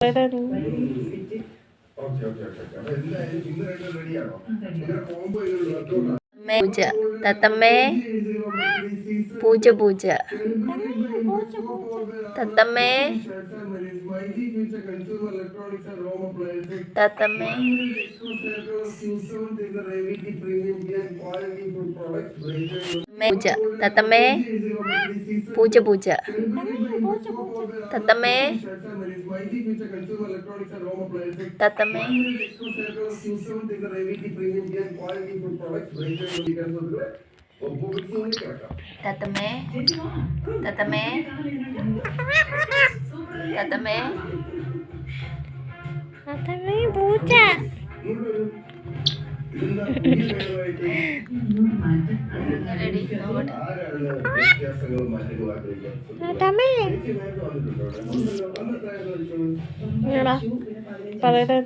parrot. പൂജ തത്തമ്മേ പൂജ പൂജ തത്തമ്മേ തത്തമ്മേ പൂജ തത്തമ്മേ പൂജ പൂജ തത്തമ്മേ തത്തമ്മേ തത്തമ്മേ തത്തമ്മേ തത്തമ്മേ തത്തമ്മേ പൂച്ച റെഡി നോക്കട്ടെ തത്തമ്മേ പറയട്ടെ